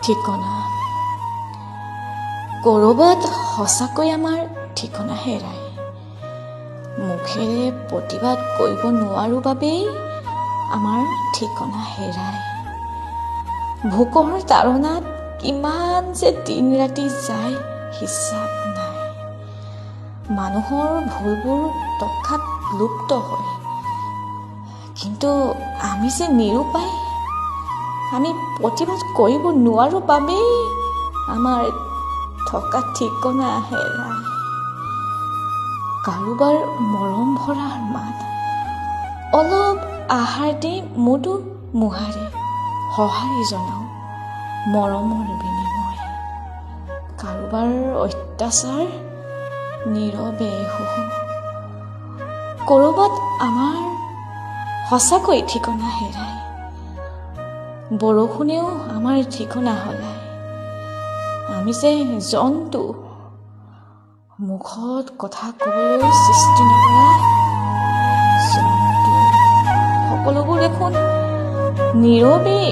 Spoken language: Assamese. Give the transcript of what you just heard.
ঠিকনা ক'ৰবাত সঁচাকৈ আমাৰ ঠিকনা হেৰাই মুখেৰে প্ৰতিবাদ কৰিব নোৱাৰো বাবেই আমাৰ ঠিকনা হেৰাই ভোকৰ তাৰণাত কিমান যে দিন ৰাতি যায় হিচাপ নাই মানুহৰ ভুলবোৰ তৎক্ষণাত লুপ্ত হয় কিন্তু আমি যে নিৰুপায় আমি প্ৰতিবাদ কৰিব নোৱাৰো বাবেই আমাৰ থকা ঠিকনা হেৰাই কাৰোবাৰ মৰম ভৰা মাত অলপ আহাৰ দি মুদু মুহাৰে সঁহাৰি জনাও মৰমৰ বিনিময় কাৰোবাৰ অত্যাচাৰ নীৰৱে সহু ক'ৰবাত আমাৰ সঁচাকৈ ঠিকনা হেৰাই বৰষুণেও আমাৰ ঠিকনা সলায় আমি যে জন্তু মুখত কথা ক'বলৈ সৃষ্টি নকৰা জন্তু সকলোবোৰ দেখোন নীৰৱেই